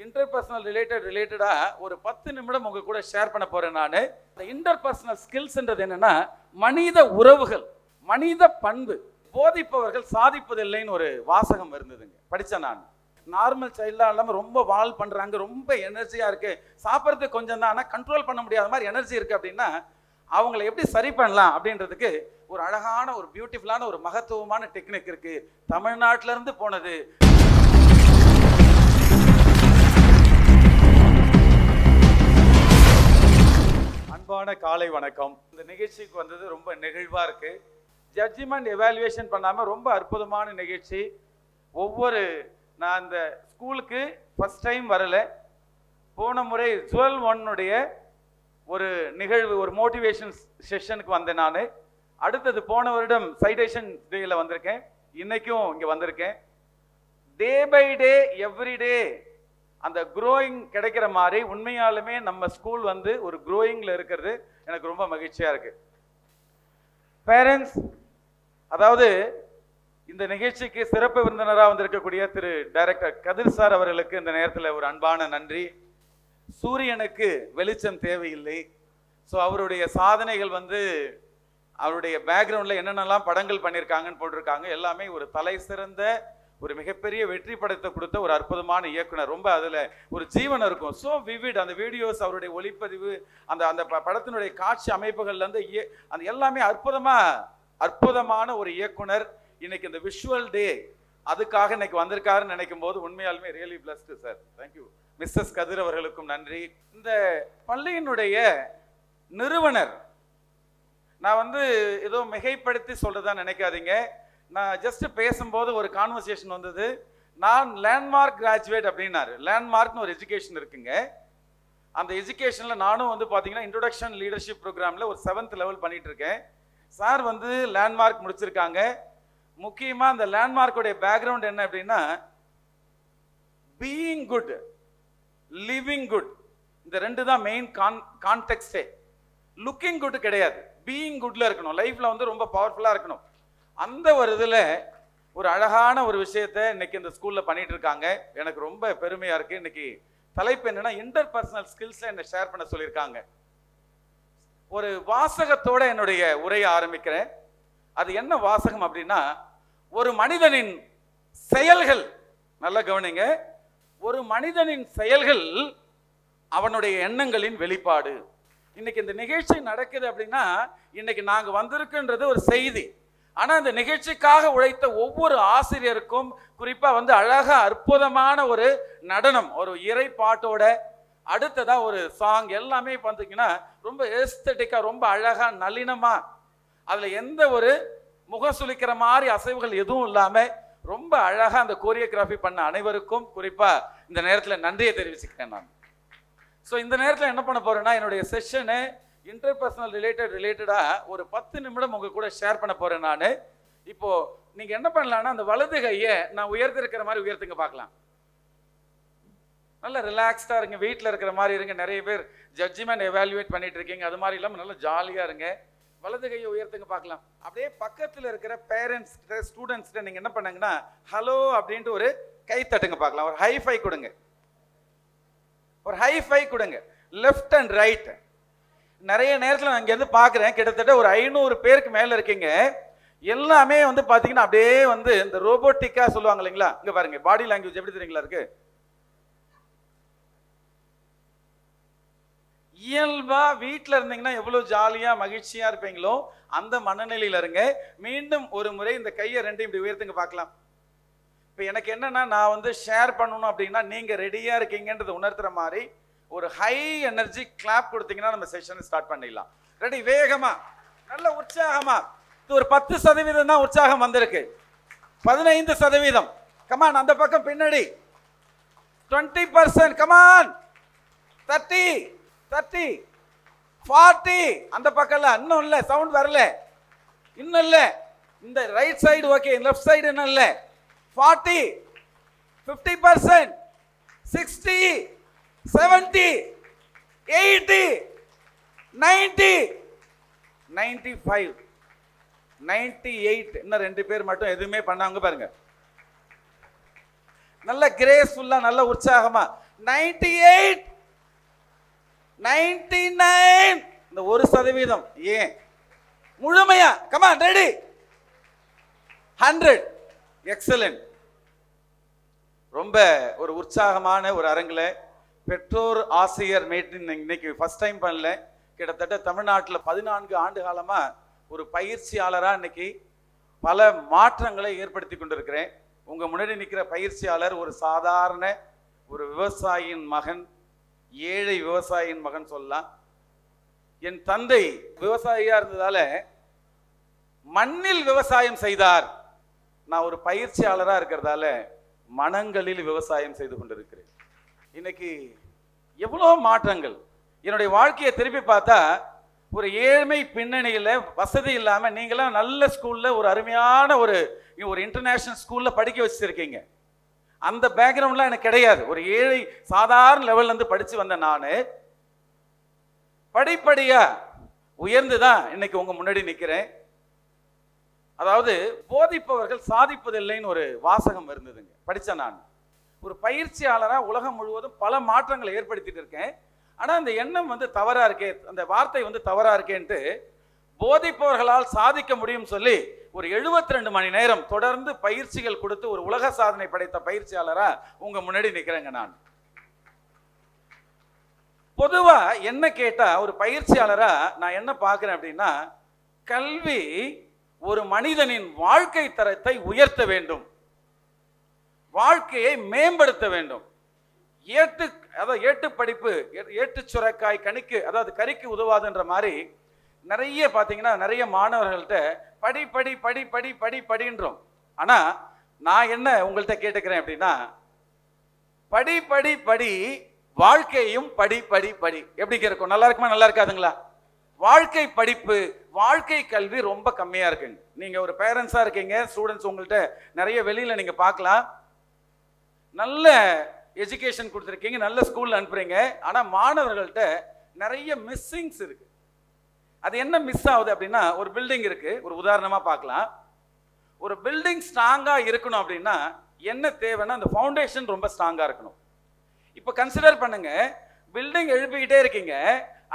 Interpersonal ரிலேட்டடா ஒரு 10 நிமிடம் உங்க கூட ஷேர் பண்ண போறேன். நான் இந்த இன்டர்பர்சனல் ஸ்கில்ஸ்ன்றது என்னன்னா மனித உறவுகள், மனித பண்பு. போதிப்பவர்கள் சாதிப்பதில்லைன்னு ஒரு வாசகம் இருந்ததுங்க, படித்தேன் நான். நார்மல் சைல்டாக இல்லாமல் ரொம்ப வால் பண்ணுறாங்க, ரொம்ப எனர்ஜியாக இருக்குது, சாப்பிட்றதுக்கு கொஞ்சம் தான், ஆனால் கண்ட்ரோல் பண்ண முடியாத மாதிரி எனர்ஜி இருக்குது அப்படின்னா அவங்கள எப்படி சரி பண்ணலாம் அப்படின்றதுக்கு ஒரு அழகான ஒரு பியூட்டிஃபுல்லான ஒரு மகத்துவமான டெக்னிக் இருக்குது. தமிழ்நாட்டிலேருந்து போனது. அன்பான காலை வணக்கம். இந்த நிகழ்ச்சிக்கு வந்தது ரொம்ப நெகிழ்வாக இருக்குது. ஜட்ஜ்மெண்ட் எவாலுவேஷன் பண்ணாமல் ரொம்ப அற்புதமான நிகழ்ச்சி. நான் இந்த ஸ்கூலுக்கு ஃபஸ்ட் டைம் வரலை, போன முறை ஜுவல் ஒன்னுடைய ஒரு நிகழ்வு, ஒரு மோட்டிவேஷன் செஷனுக்கு வந்தேன் நான். அடுத்தது போன வருடம் சைடேஷன் டேயில் வந்திருக்கேன், இன்னைக்கும் இங்கே வந்திருக்கேன். டே பை டே எவ்ரிடே அந்த க்ரோயிங் கிடைக்கிற மாதிரி உண்மையாலுமே நம்ம ஸ்கூல் வந்து ஒரு க்ரோயிங்கில் இருக்கிறது எனக்கு ரொம்ப மகிழ்ச்சியாக இருக்குது. பேரண்ட்ஸ், அதாவது இந்த நிகழ்ச்சிக்கு சிறப்பு விருந்தினராக வந்திருக்கக்கூடிய திரு டைரக்டர் கதிர் சார் அவர்களுக்கு இந்த நேரத்தில் ஒரு அன்பான நன்றி. சூரியனுக்கு வெளிச்சம் தேவையில்லை. ஸோ அவருடைய சாதனைகள் வந்து அவருடைய பேக்ரவுண்டில் என்னென்னலாம் படங்கள் பண்ணியிருக்காங்கன்னு போட்டிருக்காங்க. எல்லாமே ஒரு தலை சிறந்த ஒரு மிகப்பெரிய வெற்றி படத்தை கொடுத்த ஒரு அற்புதமான இயக்குனர். ரொம்ப அதில் ஒரு ஜீவன் இருக்கும். ஸோ விவிட் அந்த வீடியோஸ், அவருடைய ஒளிப்பதிவு, அந்த அந்த படத்தினுடைய காட்சி அமைப்புகள்லேருந்து அந்த எல்லாமே அற்புதமான ஒரு இயக்குனர். இன்னைக்கு இந்த விஷுவல் டே அதுக்காக இன்னைக்கு வந்திருக்காருன்னு நினைக்கும் போது உண்மையாலுமே really blessed sir. Thank you. Mrs Kathir அவர்களுக்கும் நன்றி. இந்த பள்ளியினுடைய நிறுவனர், நான் வந்து ஏதோ மிகைப்படுத்தி சொல்றதா நினைக்காதீங்க. நான் ஜஸ்ட் பேசும்போது ஒரு கான்வர்சேஷன் வந்தது. நான் லேண்ட்மார்க் கிராஜுவேட் அப்படின்னாரு. லேண்ட்மார்க்னு ஒரு எஜுகேஷன் இருக்குங்க. அந்த எஜுகேஷனில் நானும் வந்து பார்த்தீங்கன்னா இன்ட்ரோடக்ஷன் லீடர்ஷிப் ப்ரோக்ராமில் ஒரு 7th லெவல் பண்ணிட்டு இருக்கேன். சார் வந்து லேண்ட்மார்க் முடிச்சிருக்காங்க. முக்கியமாக அந்த லேண்ட்மார்க்குடைய பேக்ரவுண்ட் என்ன அப்படின்னா பீயிங் குட், லிவிங் குட். இந்த ரெண்டு தான் மெயின் கான்டெக்ஸ்டே. லுக்கிங் குட் கிடையாது, பீயிங் குட்ல இருக்கணும். லைஃப்ல வந்து ரொம்ப பவர்ஃபுல்லாக இருக்கணும். அந்த ஒரு இதில் ஒரு அழகான ஒரு விஷயத்தை இன்னைக்கு இந்த ஸ்கூலில் பண்ணிட்டு இருக்காங்க. எனக்கு ரொம்ப பெருமையாக இருக்குது. இன்னைக்கு தலைப்பு என்னன்னா இன்டர்பர்சனல் ஸ்கில்ஸை என்னை ஷேர் பண்ண சொல்லியிருக்காங்க. ஒரு வாசகத்தோட என்னுடைய உரையை ஆரம்பிக்கிறேன். அது என்ன வாசகம் அப்படின்னா, ஒரு மனிதனின் செயல்கள், நல்லா கவனிங்க, ஒரு மனிதனின் செயல்கள் அவனுடைய எண்ணங்களின் வெளிப்பாடு. இன்னைக்கு இந்த நிகழ்ச்சி நடக்குது அப்படின்னா இன்னைக்கு நாங்கள் வந்திருக்குன்றது ஒரு செய்தி. ஆனால் இந்த நிகழ்ச்சிக்காக உழைத்த ஒவ்வொரு ஆசிரியருக்கும் குறிப்பாக வந்து அழகாக அற்புதமான ஒரு நடனம், ஒரு இறை பாட்டோட அடுத்ததாக ஒரு சாங், எல்லாமே பார்த்தீங்கன்னா ரொம்ப எஸ்தட்டிக்காக, ரொம்ப அழகாக நளினமாக, அதில் எந்த ஒரு முகம் சுளிக்கிற மாதிரி அசைவுகள் எதுவும் இல்லாமல் ரொம்ப அழகாக அந்த கோரியோகிராஃபி பண்ண அனைவருக்கும் குறிப்பாக இந்த நேரத்தில் நன்றியை தெரிவிச்சுக்கிறேன் நான். ஸோ இந்த நேரத்தில் என்ன பண்ண போகிறேன்னா, என்னுடைய செஷனு இன்டர்பர்சனல் ரிலேட்டடாக ஒரு 10 நிமிடம் உங்கள் கூட ஷேர் பண்ண போகிறேன் நான். இப்போது நீங்கள் என்ன பண்ணலான்னா, அந்த வலது கையை நான் உயர்த்திருக்கிற மாதிரி உயர்த்துங்க பார்க்கலாம். நல்லா ரிலாக்ஸ்டாக இருங்க, வீட்டில் இருக்கிற மாதிரி இருங்க. நிறைய பேர் ஜட்ஜ்மெண்ட் எவாலுவேட் பண்ணிட்டு இருக்கீங்க, அது மாதிரி இல்லாமல் நல்லா ஜாலியாக இருங்க. வலது கையை உயர்த்துங்க பார்க்கலாம். அப்படியே பக்கத்தில் இருக்கிற பேரண்ட்ஸ்கிட்ட, ஸ்டூடெண்ட்ஸ்கிட்ட நீங்கள் என்ன பண்ணுங்கன்னா, ஹலோ அப்படின்ட்டு ஒரு கை தட்டுங்க பார்க்கலாம். ஒரு ஹை ஃபை கொடுங்க, ஒரு ஹை ஃபை கொடுங்க. Left and right. நிறைய நேரத்தில் நான் இங்கேருந்து பார்க்குறேன், கிட்டத்தட்ட ஒரு 500 பேருக்கு மேலே இருக்கீங்க. எல்லாமே வந்து பார்த்தீங்கன்னா அப்படியே வந்து இந்த ரோபோட்டிக்காக சொல்லுவாங்க இல்லைங்களா. இங்கே பாருங்க, பாடி லாங்குவேஜ் எப்படி தெரியுங்களா இருக்கு. இயல்பா வீட்டில் இருந்தீங்கன்னா எவ்வளோ ஜாலியாக மகிழ்ச்சியாக இருப்பீங்களோ அந்த மனநிலையில் இருங்க. மீண்டும் ஒரு முறை இந்த கையை ரெண்டையும் இப்படி உயர்த்துங்க பார்க்கலாம். இப்போ எனக்கு என்னன்னா, நான் வந்து ஷேர் பண்ணணும் அப்படின்னா நீங்கள் ரெடியாக இருக்கீங்கன்றதை உணர்த்துற மாதிரி ஒரு ஹை எனர்ஜி கிளாப் கொடுத்தீங்கன்னா நம்ம செஷனை ஸ்டார்ட் பண்ணிடலாம். ரெடி? வேகமா, நல்ல உற்சாகமா. இது ஒரு 10% தான் உற்சாகம் வந்திருக்கு. 15%. கமான், அந்த பக்கம் பின்னாடி 20%. கமான், 30, 40. அந்த பக்கம் இன்னும் இல்லை, சவுண்ட் வரல, இன்னும் இல்லை. இந்த right side okay, left side இன்னும் இல்லை. 40, 50%, 60, 70, 80, 90, 95, 98. இன்னும் 2 பேர் மட்டும் எதுவுமே பண்ணாங்க பாருங்க. நல்ல கிரேஸ்ஃபுல்லா, நல்ல உற்சாகமா 98, 99, இந்த 1%. ஏன் முழுமையா? Come on, ready? 100. எக்ஸலன்ட். ரொம்ப ஒரு உற்சாகமான ஒரு அரங்கில் பெற்றோர் ஆசிரியர் மீட்டிங் இன்னைக்கு ஃபர்ஸ்ட் டைம் பண்ணல. கிட்டத்தட்ட தமிழ்நாட்டில் 14 ஆண்டு காலமா ஒரு பயிற்சியாளராக இன்னைக்கு பல மாற்றங்களை ஏற்படுத்தி கொண்டிருக்கிறேன். உங்க முன்னாடி நிற்கிற பயிற்சியாளர் ஒரு சாதாரண ஒரு விவசாயியின் மகன், ஏழை விவசாயியின் மகன் சொல்லலாம். என் தந்தை விவசாயியா இருந்ததால மண்ணில் விவசாயம் செய்தார். நான் ஒரு பயிற்சியாளராக இருக்கிறதால மனங்களில் விவசாயம் செய்து கொண்டிருக்கிறேன். இன்னைக்கு எவ்வளோ மாற்றங்கள். என்னுடைய வாழ்க்கையை திருப்பி பார்த்தா ஒரு ஏழ்மை பின்னணியில் வசதி இல்லாமல் நீங்களாம் நல்ல ஸ்கூலில் ஒரு அருமையான ஒரு இன்டர்நேஷ்னல் ஸ்கூலில் படிக்க வச்சுருக்கீங்க. அந்த பேக்ரவுண்ட்லாம் எனக்கு கிடையாது. ஒரு ஏழை சாதாரண லெவல்லேருந்து படித்து வந்த நான் படிப்படியாக உயர்ந்து தான் இன்னைக்கு உங்கள் முன்னாடி நிற்கிறேன். அதாவது போதிப்பவர்கள் சாதிப்பதில்லைன்னு ஒரு வாசகம் இருந்ததுங்க, படித்தேன். நான் ஒரு பயிற்சியாளராக உலகம் முழுவதும் பல மாற்றங்களை ஏற்படுத்திட்டு இருக்கேன். ஆனால் அந்த எண்ணம் தவறா இருக்கே, அந்த வார்த்தை தவறா இருக்கேன்ட்டு போதிப்பவர்களால் சாதிக்க முடியும் சொல்லி ஒரு 72 மணி நேரம் தொடர்ந்து பயிற்சிகள் கொடுத்து ஒரு உலக சாதனை படைத்த பயிற்சியாளரா உங்க முன்னாடி நிற்கிறேங்க. நான் பொதுவா என்ன கேட்டா ஒரு பயிற்சியாளரா நான் என்ன பார்க்கிறேன் அப்படின்னா, கல்வி ஒரு மனிதனின் வாழ்க்கை தரத்தை உயர்த்த வேண்டும், வாழ்க்கையை மேம்படுத்த வேண்டும். ஏட்டு படிப்பு, ஏட்டு சுரைக்காய் கணிக்கு, அதாவது கறிக்கு உதவாதுன்ற மாதிரி நிறைய பார்த்தீங்கன்னா நிறைய மாணவர்கள்ட்ட படி படி படி படி படி படின்றோம். ஆனால் நான் என்ன உங்கள்கிட்ட கேட்டுக்கிறேன் அப்படின்னா, படி படி படி வாழ்க்கையும் படி படி படி. எப்படி இருக்கும்? நல்லா இருக்குமா நல்லா இருக்காதுங்களா? வாழ்க்கை படிப்பு, வாழ்க்கை கல்வி ரொம்ப கம்மியாக இருக்குங்க. நீங்கள் ஒரு பேரண்ட்ஸாக இருக்கீங்க, ஸ்டூடெண்ட்ஸ் உங்கள்கிட்ட நிறைய வெளியில் நீங்கள் பார்க்கலாம். நல்ல எஜுகேஷன் கொடுத்துருக்கீங்க, நல்ல ஸ்கூலில் அனுப்புறீங்க. ஆனால் மாணவர்கள்ட்ட நிறைய மிஸ்ஸிங்ஸ் இருக்கு. அது என்ன மிஸ் ஆகுது அப்படின்னா, ஒரு பில்டிங் இருக்கு, ஒரு உதாரணமாக பார்க்கலாம். ஒரு பில்டிங் ஸ்ட்ராங்காக இருக்கணும் அப்படின்னா என்ன தேவைன்னா அந்த ஃபவுண்டேஷன் ரொம்ப ஸ்ட்ராங்காக இருக்கணும். இப்போ கன்சிடர் பண்ணுங்க, பில்டிங் எழுப்பிக்கிட்டே இருக்கீங்க,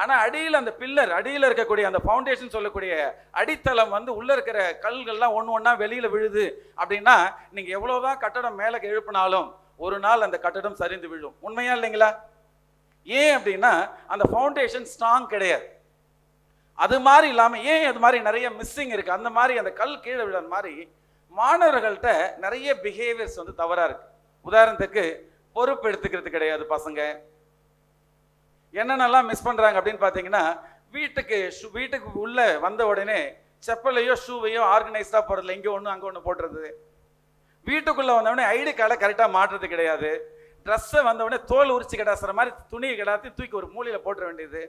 ஆனால் அடியில் அந்த பில்லர், அடியில் இருக்கக்கூடிய அந்த ஃபவுண்டேஷன் சொல்லக்கூடிய அடித்தளம் உள்ள இருக்கிற கல்கள்லாம் ஒன்று ஒன்றா வெளியில் விழுது அப்படின்னா நீங்கள் எவ்வளோதான் கட்டடம் மேலே எழுப்பினாலும் ஒரு நாள் அந்த கட்டடம் சரிந்து விழும். உண்மையா இல்லைங்களா? ஏன் அப்படின்னா அந்த ஃபவுண்டேஷன் ஸ்ட்ராங் கிடையாது. அது மாதிரி இல்லாமல் ஏன் அது மாதிரி நிறைய மிஸ்ஸிங் இருக்கு. அந்த மாதிரி அந்த கல் கீழே விழுற மாதிரி மாணவர்கள்ட்ட நிறைய பிஹேவியர்ஸ் தவறா இருக்கு. உதாரணத்துக்கு பொறுப்பு எடுத்துக்கிறது கிடையாது பசங்க. என்னென்னலாம் மிஸ் பண்றாங்க அப்படின்னு பார்த்தீங்கன்னா, வீட்டுக்கு உள்ள வந்த உடனே செப்பலையோ ஷூவையோ ஆர்கனைஸ்டா போடுறதுல இங்கே ஒன்று அங்கே ஒன்று போடுறது. வீட்டுக்குள்ள வந்தவொடனே ஐடி கார்டை கரெக்டாக மாற்றுறது கிடையாது. ட்ரெஸ்ஸை வந்தவொடனே தோல் உரிச்சு கிடாசுற மாதிரி துணியை கிடாத்தி தூக்கி ஒரு மூலையில் போட்டுற வேண்டியது.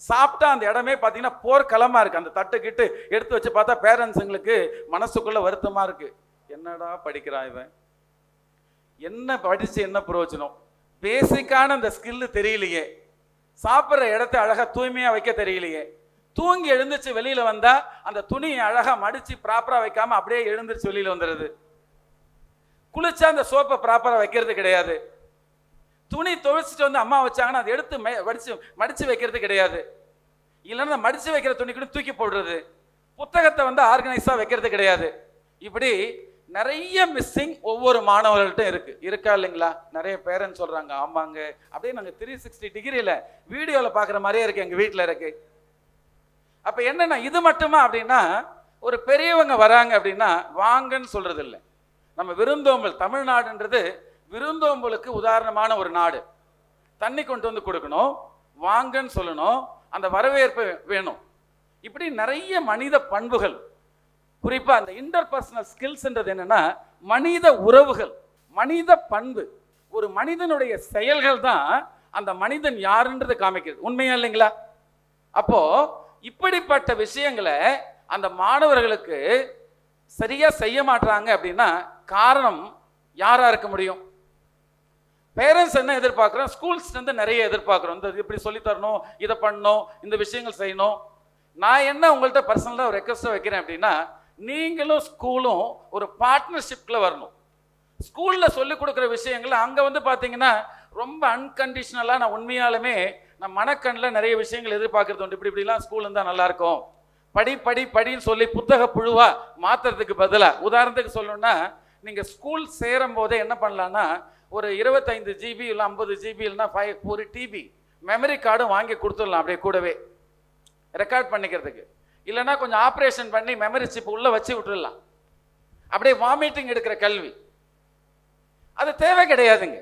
சாப்பிட்டா அந்த இடமே பார்த்தீங்கன்னா போர்க்களமா இருக்கு. அந்த தட்டு கிட்டு எடுத்து வச்சு பார்த்தா பேரண்ட்ஸுங்களுக்கு மனசுக்குள்ள வருத்தமா இருக்கு. என்னடா படிக்கிறான் இவன், என்ன படிச்சு என்ன பிரயோஜனம், பேசிக்கான அந்த ஸ்கில்லு தெரியலையே, சாப்பிட்ற இடத்த அழகா தூய்மையா வைக்க தெரியலையே, தூங்கி எழுந்துச்சு வெளியில வந்தா அந்த துணியை அழகா மடிச்சு ப்ராப்பரா வைக்காம அப்படியே எழுந்துருச்சு வெளியில வந்துடுது. குளிச்சா அந்த சோப்பை ப்ராப்பரா வைக்கிறது கிடையாது. துணி துவைச்சிட்டு அம்மா வச்சாங்கன்னா அதை எடுத்து மடிச்சு வைக்கிறது கிடையாது. இல்லைன்னா மடிச்சு வைக்கிற துணி கூட தூக்கி போடுறது. புத்தகத்தை ஆர்கனைஸா வைக்கிறது கிடையாது. இப்படி நிறைய மிஸ்ஸிங் ஒவ்வொரு மாணவர்கள்ட்ட இருக்கா இல்லைங்களா? நிறைய பேரண்ட்ஸ் சொல்றாங்க ஆமாங்க, அப்படியே நாங்கள் 360 டிகிரியில வீடியோவில் பார்க்குற மாதிரியே இருக்கு, எங்கள் வீட்டில் இருக்கு. அப்போ என்னன்னா இது மட்டுமா அப்படின்னா, ஒரு பெரியவங்க வராங்க அப்படின்னா வாங்கன்னு சொல்றது இல்லை. நம்ம விருந்தோம்பல், தமிழ்நாடுன்றது விருந்தோம்பலுக்கு உதாரணமான ஒரு நாடு. தண்ணி கொண்டு கொடுக்கணும், வாங்கன்னு சொல்லணும், அந்த வரவேற்பு வேணும். இப்படி நிறைய மனித பண்புகள், குறிப்பா அந்த இன்டர்பர்சனல் ஸ்கில்ஸ்ன்றது என்னன்னா மனித உறவுகள், மனித பண்பு. ஒரு மனிதனுடைய செயல்கள் தான் அந்த மனிதன் யாருன்றது காமிக்கிறது. உண்மையா இல்லைங்களா? அப்போ இப்படிப்பட்ட விஷயங்களை அந்த மாணவர்களுக்கு சரியா செய்ய மாட்டாங்க அப்படின்னா காரணம் யாரா இருக்க முடியும்? பேரண்ட்ஸ் என்ன எதிர்பார்க்குறோம்? ஸ்கூல்ஸ் நிறைய எதிர்பார்க்குறோம். இந்த இப்படி சொல்லித்தரணும், இதை பண்ணணும், இந்த விஷயங்கள் செய்யணும். நான் என்ன உங்கள்கிட்ட பர்சனலாக ஒரு ரெக்வஸ்ட்டாக வைக்கிறேன் அப்படின்னா, நீங்களும் ஸ்கூலும் ஒரு பார்ட்னர்ஷிப்பில் வரணும். ஸ்கூலில் சொல்லிக் கொடுக்குற விஷயங்கள் அங்கே பார்த்தீங்கன்னா ரொம்ப அன்கண்டிஷனலா நான் உண்மையாலுமே நான் மனக்கண்ணில் நிறைய விஷயங்கள் எதிர்பார்க்கறது உண்டு. இப்படிலாம் ஸ்கூல் இருந்தால் நல்லா இருக்கும், படின்னு சொல்லி புத்தக புழுவா மாத்துறதுக்கு பதிலாக, உதாரணத்துக்கு சொல்லணும்னா நீங்க ஸ்கூல் சேரும் போதே என்ன பண்ணலாம்னா ஒரு 25 GB இல்லை 50 GB இல்லைன்னா 1 TB மெமரி கார்டும் வாங்கி கொடுத்துடலாம், அப்படியே கூடவே ரெக்கார்ட் பண்ணிக்கிறதுக்கு. இல்லைன்னா கொஞ்சம் ஆப்ரேஷன் பண்ணி மெமரி சிப் உள்ள வச்சு விட்டுடலாம். அப்படியே வாமிட்டிங் எடுக்கிற கல்வி அது தேவை கிடையாதுங்க.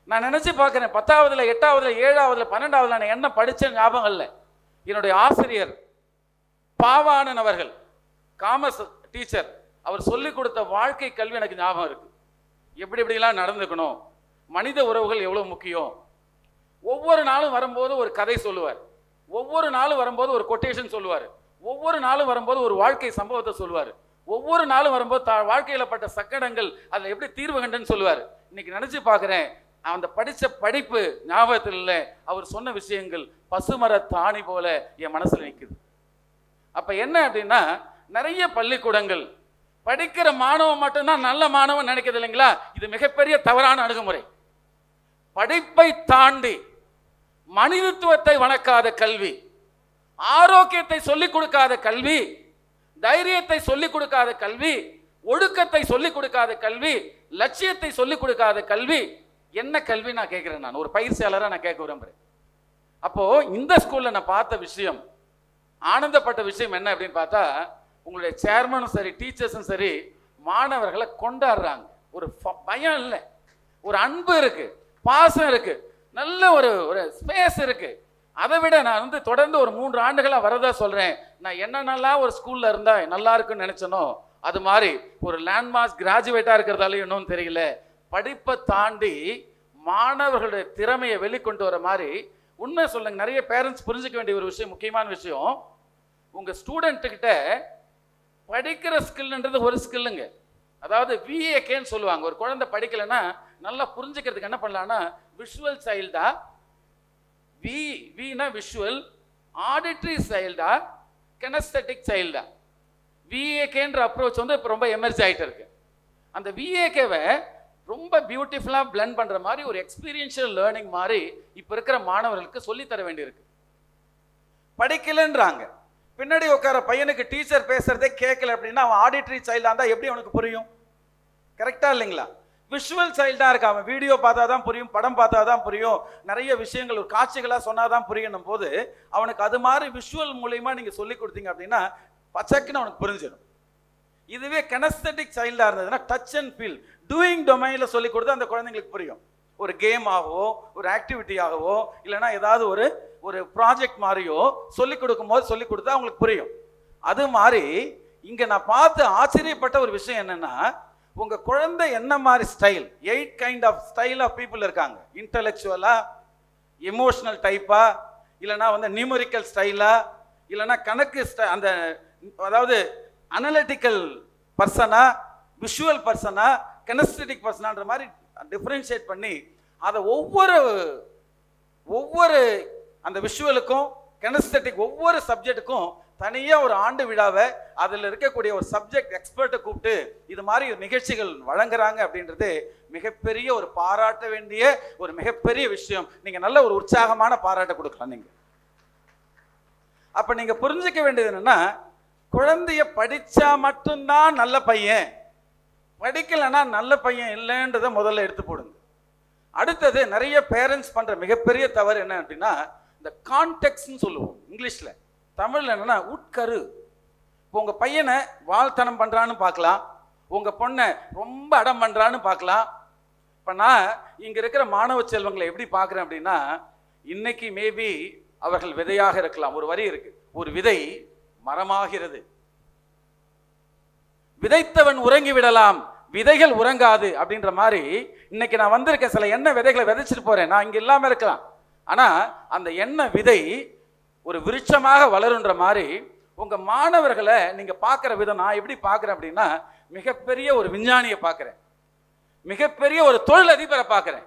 நான் நினைச்சு பார்க்கிறேன், 10ஆவதுல 8ஆவதுல 7ஆவதுல 12ஆவதுல நான் என்ன படிச்ச ஞாபகம் இல்லை. என்னுடைய ஆசிரியர் பாவானன் அவர்கள், காமர்ஸ் டீச்சர், அவர் சொல்லிக் கொடுத்த வாழ்க்கை கல்வி எனக்கு ஞாபகம் இருக்கு. எப்படிலாம் நடந்துக்கணும், மனித உறவுகள் எவ்வளவு முக்கியம். ஒவ்வொரு நாளும் வரும்போது ஒரு கதை சொல்லுவார், ஒவ்வொரு நாளும் வரும்போது ஒரு கொட்டேஷன் சொல்லுவார், ஒவ்வொரு நாளும் வரும்போது ஒரு வாழ்க்கை சம்பவத்தை சொல்லுவார், ஒவ்வொரு நாளும் வரும்போது வாழ்க்கையில பட்ட சக்கடங்கள் அதில் எப்படி தீர்வு கண்டுன்னு சொல்லுவார். இன்னைக்கு நினைச்சு பார்க்கிறேன், அந்த படிச்ச படிப்பு ஞாபகத்தில் இல்லை, அவர் சொன்ன விஷயங்கள் பசுமர தாணி போல என் மனசுல நிற்குது. அப்ப என்ன அப்படின்னா, நிறைய பள்ளிக்கூடங்கள் படிக்கிற மாணவன் மட்டும்தான் நல்ல மாணவன் நினைக்கிறது இல்லைங்களா? இது மிகப்பெரிய தவறான அணுகுமுறை. படிப்பை தாண்டி மனிதத்துவத்தை வணக்காத கல்வி, ஆரோக்கியத்தை சொல்லிக் கொடுக்காத கல்வி, தைரியத்தை சொல்லிக் கொடுக்காத கல்வி, ஒழுக்கத்தை சொல்லிக் கொடுக்காத கல்வி, லட்சியத்தை சொல்லிக் கொடுக்காத கல்வி என்ன கல்வி நான் கேட்கிறேன். நான் ஒரு பயிற்சியாளராக நான் கேட்க விரும்புறேன். அப்போ இந்த ஸ்கூல்ல நான் பார்த்த விஷயம், ஆனந்தப்பட்ட விஷயம் என்ன அப்படின்னு பார்த்தா, உங்களுடைய சேர்மனும் சரி டீச்சர்ஸும் சரி மாணவர்களை கொண்டாடுறாங்க. ஒரு பயம் இல்லை, ஒரு அன்பு இருக்கு, பாசம் இருக்கு, நல்ல ஒரு ஸ்பேஸ் இருக்கு. அதை விட நான் தொடர்ந்து ஒரு 3 ஆண்டுகளாக வரதா சொல்றேன், நான் என்னென்னலாம் ஒரு ஸ்கூல்ல இருந்தா நல்லா இருக்குன்னு நினைச்சனோ அது மாதிரி ஒரு லேண்ட்மார்க் கிராஜுவேட்டா இருக்கிறதால இன்னும் தெரியல, படிப்பை தாண்டி மாணவர்களுடைய திறமையை வெளிக்கொண்டு வர மாதிரி. உண்மை சொல்லுங்க, நிறைய பேரண்ட்ஸ் புரிஞ்சுக்க வேண்டிய ஒரு விஷயம், முக்கியமான விஷயம், உங்க ஸ்டூடெண்ட்டுக்கிட்ட படிக்கிற ஸ்கில்ன்றது ஒரு ஸ்கில்லுங்க. அதாவது VAKன்னு சொல்லுவாங்க. ஒரு குழந்தை படிக்கலைன்னா நல்லா புரிஞ்சுக்கிறதுக்கு என்ன பண்ணலாம்னா, விஷுவல் சைல்டா, வினா விஷுவல், ஆடிட்டரி சைல்டா, கெனஸ்தெட்டிக் சைல்டா. VAKன்ற அப்ரோச் இப்போ ரொம்ப எமர்ஜ் ஆகிட்டு இருக்கு. அந்த VAKவை ரொம்ப பியூட்டிஃபுல்லாக பிளெண்ட் பண்ணுற மாதிரி ஒரு எக்ஸ்பீரியன்ஷியல் லேர்னிங் மாதிரி இப்போ இருக்கிற மாணவர்களுக்கு சொல்லித்தர வேண்டியிருக்கு. படிக்கலைன்றாங்க, பின்னாடி உட்கார பையனுக்கு டீச்சர் பேசுறதே கேட்கல அப்படின்னா அவன் ஆடிட்டரி சைல்டாக இருந்தால் எப்படி அவனுக்கு புரியும்? கரெக்டாக இல்லைங்களா? விஷுவல் சைல்டாக இருக்க அவன் வீடியோ பார்த்தா தான் புரியும், படம் பார்த்தா தான் புரியும், நிறைய விஷயங்கள் ஒரு காட்சிகளாக சொன்னால் தான் புரியணும் போது அவனுக்கு அது மாதிரி விஷுவல் மூலியமாக நீங்கள் சொல்லி கொடுத்தீங்க அப்படின்னா பச்சைக்குன்னு அவனுக்கு புரிஞ்சிடும். இதுவே கெனஸ்தெட்டிக் சைல்டாக இருந்ததுன்னா டச் அண்ட் ஃபீல், டூயிங் டொமைனில் சொல்லி கொடுத்தா அந்த குழந்தைங்களுக்கு புரியும். ஒரு கேம் ஆகவோ ஒரு ஆக்டிவிட்டி ஆகவோ இல்லைன்னா ஏதாவது ஒரு ப்ராஜெக்ட் மாதிரியோ சொல்லிக் கொடுக்கும் போது சொல்லிக் கொடுத்தா அவங்களுக்கு புரியும். அது மாதிரி இங்கே நான் பார்த்து ஆச்சரியப்பட்ட ஒரு விஷயம் என்னன்னா, உங்க குழந்தை என்ன மாதிரி style, 8 kind of style of people இருக்காங்க. இன்டலெக்சுவலா, எமோஷனல் டைப்பா, இல்லைன்னா நியூமரிக்கல் ஸ்டைலா, இல்லைன்னா கணக்கு அந்த அதாவது அனலிட்டிக்கல் பர்சனா, விஷுவல் பர்சனா, கெனஸ்தெட்டிக் பர்சனான்ற மாதிரி டிஃபரன்ஷியேட் பண்ணி அதை ஒவ்வொரு அந்த விஷுவலுக்கும் கெனஸ்தெட்டிக் ஒவ்வொரு சப்ஜெக்டுக்கும் தனியாக ஒரு ஆண்டு விழாவை அதில் இருக்கக்கூடிய ஒரு சப்ஜெக்ட் எக்ஸ்பர்ட்டை கூப்பிட்டு இது மாதிரி நிகழ்ச்சிகள் வழங்குறாங்க அப்படின்றது மிகப்பெரிய ஒரு பாராட்ட வேண்டிய ஒரு மிகப்பெரிய விஷயம். நீங்கள் நல்ல ஒரு உற்சாகமான பாராட்டை கொடுக்கலாம். நீங்கள் அப்போ நீங்கள் புரிஞ்சிக்க வேண்டியது என்னன்னா, குழந்தைய படித்தா மட்டும்தான் நல்ல பையன், படிக்கலைன்னா நல்ல பையன் இல்லைன்றதை முதல்ல எடுத்து போடுங்க. அடுத்தது நிறைய பேரண்ட்ஸ் பண்ணுற மிகப்பெரிய தவறு என்ன அப்படின்னா, இந்த கான்டெக்ட்னு சொல்லுவோம் இங்கிலீஷில், தமிழில் என்னன்னா உட்கரு. இப்போ உங்கள் பையனை வாழ்த்தனம் பண்ணுறான்னு பார்க்கலாம், உங்கள் பொண்ணை ரொம்ப அடம் பண்ணுறான்னு பார்க்கலாம். இப்போ நான் இங்கே இருக்கிற மாணவ செல்வங்களை எப்படி பார்க்குறேன் அப்படின்னா, இன்னைக்கு மேபி அவர்கள் விதையாக இருக்கலாம். ஒரு வரி இருக்கு, ஒரு விதை மரமாகிறது, விதைத்தவன் உறங்கி விடலாம், விதைகள் உறங்காது அப்படின்ற மாதிரி. இன்னைக்கு நான் வந்திருக்கேன், சில எண்ணெய் விதைகளை விதைச்சிட்டு போறேன், நான் இங்க இல்லாம இருக்கலாம், ஆனா அந்த எண்ணெய் விதை ஒரு விருட்சமாக வளருன்ற மாதிரி உங்க மாணவர்களை நீங்க பார்க்குற விதம் நான் எப்படி பார்க்குறேன் அப்படின்னா, மிகப்பெரிய ஒரு விஞ்ஞானியை பார்க்குறேன், மிகப்பெரிய ஒரு தொழிலதிபரை பார்க்குறேன்,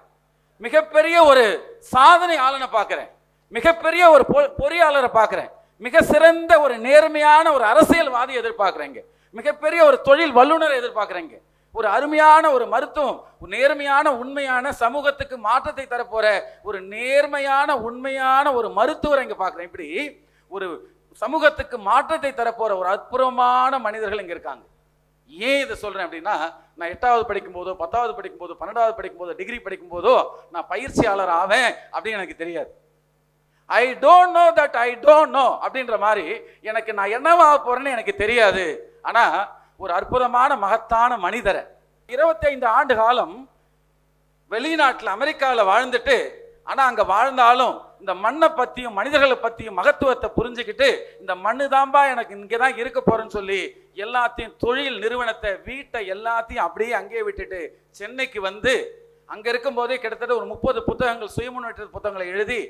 மிகப்பெரிய ஒரு சாதனை ஆளனை பார்க்குறேன், மிகப்பெரிய ஒரு பொறியாளரை பார்க்குறேன், மிக சிறந்த ஒரு நேர்மையான ஒரு அரசியல்வாதி எதிர்பார்க்குறேங்க, மிகப்பெரிய ஒரு தொழில் வல்லுநரை எதிர்பார்க்குறேங்க, ஒரு அருமையான ஒரு மருத்துவம், ஒரு நேர்மையான உண்மையான சமூகத்துக்கு மாற்றத்தை தரப்போற ஒரு நேர்மையான உண்மையான ஒரு மருத்துவர் இங்க பார்க்கிறேன். இப்படி ஒரு சமூகத்துக்கு மாற்றத்தை தரப்போற ஒரு அற்புதமான மனிதர்கள் இங்க இருக்காங்க. ஏன் இதை சொல்றேன் அப்படின்னா, நான் 8வது படிக்கும் போதோ 10வது படிக்கும் போதோ 12வது படிக்கும் போதோ டிகிரி படிக்கும் போதோ நான் பயிற்சியாளர் ஆவேன் அப்படின்னு எனக்கு தெரியாது. I don't know that I don't know அப்படின்ற மாதிரி எனக்கு நான் என்னவாக போறேன்னு எனக்கு தெரியாது. ஆனா ஒரு அற்புதமான மகத்தான மனிதரை 25 ஆண்டு காலம் வெளிநாட்டில் அமெரிக்காவில் வாழ்ந்துட்டு, ஆனா அங்க வாழ்ந்தாலும் இந்த மண்ணை பத்தியும் மனிதர்களை பத்தியும் மகத்துவத்தை புரிஞ்சுக்கிட்டு, இந்த மண்ணு தான்பா எனக்கு இங்கதான் இருக்க போறேன்னு சொல்லி எல்லாத்தையும் தொழில் நிறுவனத்தை வீட்டை எல்லாத்தையும் அப்படியே அங்கேயே விட்டுட்டு சென்னைக்கு வந்து அங்க இருக்கும் போதே கிட்டத்தட்ட ஒரு 30 புத்தகங்கள் சுயமுன்னேற்ற புத்தகங்களை எழுதி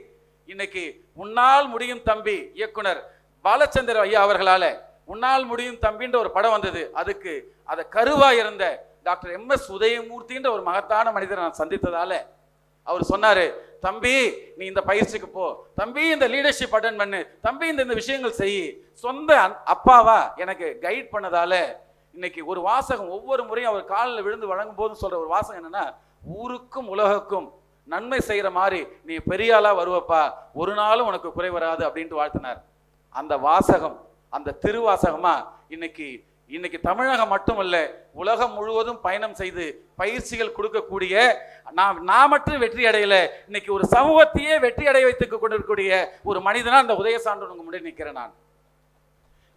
இன்னைக்கு உன்னால் முடியும் தம்பி இயக்குனர் பாலச்சந்தர் ஐயா அவர்களால உன்னால் முடியும் தம்பின்ற ஒரு படம் வந்தது. அதுக்கு அதை கருவா இருந்த டாக்டர் MS உதயமூர்த்தின்ற ஒரு மகத்தான மனிதரை நான் சந்தித்ததால அவர் சொன்னாரு, தம்பி நீ இந்த பயிற்சிக்கு போ, தம்பி இந்த லீடர்ஷிப் அட்டெண்ட் பண்ணு, தம்பி இந்த விஷயங்கள் செய். சொந்த அப்பாவா எனக்கு கைட் பண்ணதால இன்னைக்கு ஒரு வாசகம் ஒவ்வொரு முறையும் அவர் காலில் விழுந்து வழங்கும் போது சொல்ற ஒரு வாசகம் என்னன்னா, ஊருக்கும் உலகுக்கும் நன்மை செய்யற மாதிரி நீ பெரிய ஆளா வருவப்பா, ஒரு நாளும் உனக்கு குறை வராது அப்படின்ட்டு வாழ்த்தினார். அந்த வாசகம், அந்த திருவாசகமா இன்னைக்கு தமிழகம் மட்டுமல்ல உலகம் முழுவதும் பயணம் செய்து பயிற்சிகள் கொடுக்கக்கூடிய நான் மட்டும் வெற்றி அடையல, இன்னைக்கு ஒரு சமூகத்தையே வெற்றி அடைய வைத்துக் கொண்டிருக்கக்கூடிய ஒரு மனிதனா அந்த உதயசான்றன் உங்க முன்னாடி நிற்கிறேன். நான்